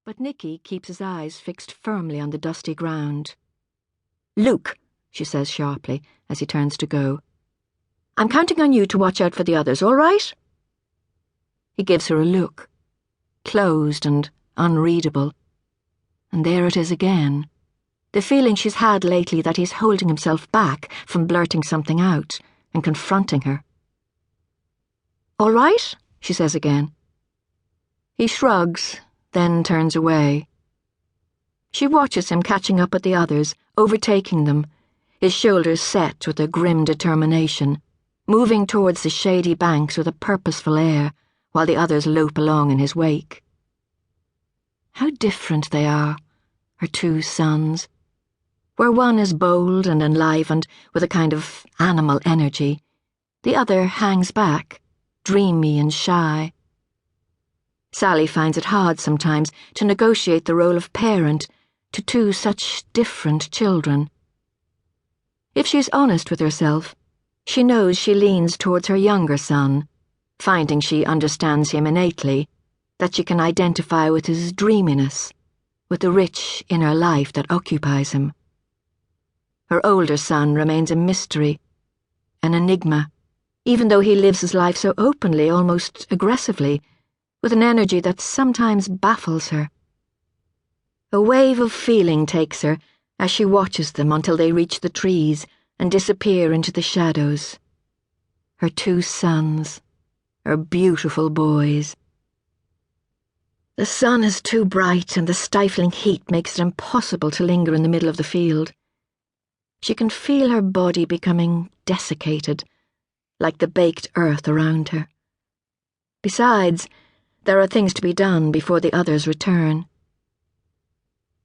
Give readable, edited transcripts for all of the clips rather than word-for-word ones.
But Nicky keeps his eyes fixed firmly on the dusty ground. "Luke," she says sharply as he turns to go. "I'm counting on you to watch out for the others, all right?" He gives her a look, closed and unreadable. And there it is again. The feeling she's had lately that he's holding himself back from blurting something out and confronting her. "All right?" she says again. He shrugs, then turns away. She watches him catching up with the others, overtaking them, his shoulders set with a grim determination, moving towards the shady banks with a purposeful air, while the others lope along in his wake. How different they are, her two sons. Where one is bold and enlivened with a kind of animal energy, the other hangs back, dreamy and shy. Sally finds it hard sometimes to negotiate the role of parent to two such different children. If she's honest with herself, she knows she leans towards her younger son, finding she understands him innately, that she can identify with his dreaminess, with the rich inner life that occupies him. Her older son remains a mystery, an enigma, even though he lives his life so openly, almost aggressively, with an energy that sometimes baffles her. A wave of feeling takes her as she watches them until they reach the trees and disappear into the shadows. Her two sons, her beautiful boys. The sun is too bright and the stifling heat makes it impossible to linger in the middle of the field. She can feel her body becoming desiccated, like the baked earth around her. Besides, there are things to be done before the others return.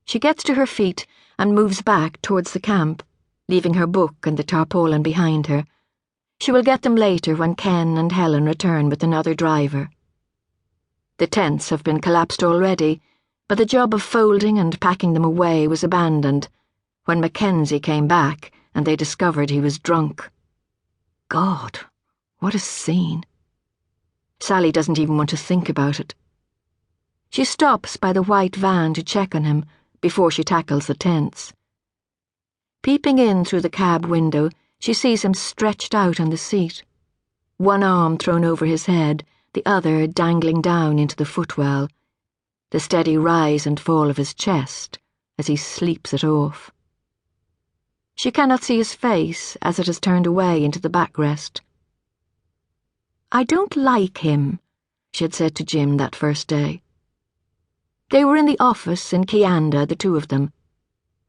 She gets to her feet and moves back towards the camp, leaving her book and the tarpaulin behind her. She will get them later when Ken and Helen return with another driver. The tents have been collapsed already, but the job of folding and packing them away was abandoned when Mackenzie came back and they discovered he was drunk. God, what a scene. Sally doesn't even want to think about it. She stops by the white van to check on him before she tackles the tents. Peeping in through the cab window, she sees him stretched out on the seat, one arm thrown over his head, the other dangling down into the footwell, the steady rise and fall of his chest as he sleeps it off. She cannot see his face as it has turned away into the backrest. "I don't like him," she had said to Jim that first day. They were in the office in Kianda, the two of them.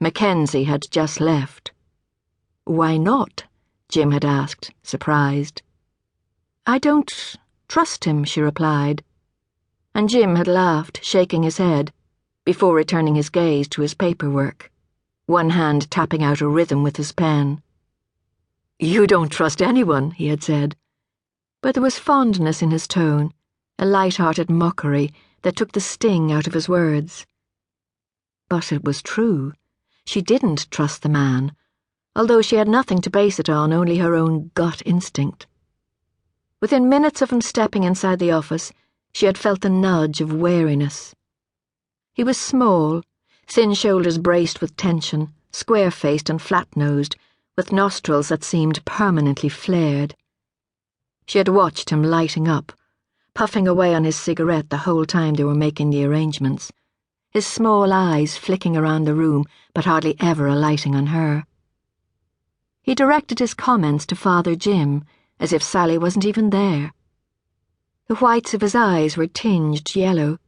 Mackenzie had just left. "Why not?" Jim had asked, surprised. "I don't trust him," she replied. And Jim had laughed, shaking his head, before returning his gaze to his paperwork, one hand tapping out a rhythm with his pen. "You don't trust anyone," he had said. But there was fondness in his tone, a light-hearted mockery that took the sting out of his words. But it was true. She didn't trust the man, although she had nothing to base it on, only her own gut instinct. Within minutes of him stepping inside the office, she had felt the nudge of wariness. He was small, thin shoulders braced with tension, square-faced and flat-nosed, with nostrils that seemed permanently flared. She had watched him lighting up, puffing away on his cigarette the whole time they were making the arrangements, his small eyes flicking around the room but hardly ever alighting on her. He directed his comments to Father Jim, as if Sally wasn't even there. The whites of his eyes were tinged yellow,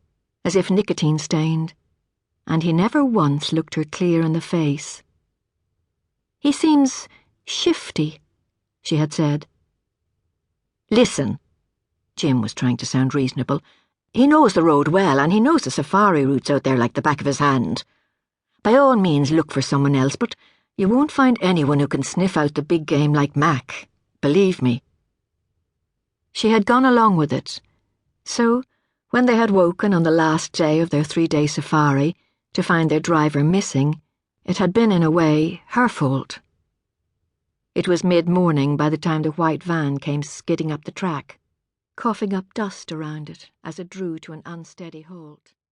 as if nicotine-stained, and he never once looked her clear in the face. "He seems shifty," she had said. "Listen," Jim was trying to sound reasonable. "He knows the road well, and he knows the safari routes out there like the back of his hand. By all means look for someone else, but you won't find anyone who can sniff out the big game like Mac. Believe me." She had gone along with it. So, when they had woken on the last day of their 3-day safari to find their driver missing, it had been, in a way, her fault. It was mid-morning by the time the white van came skidding up the track, coughing up dust around it as it drew to an unsteady halt.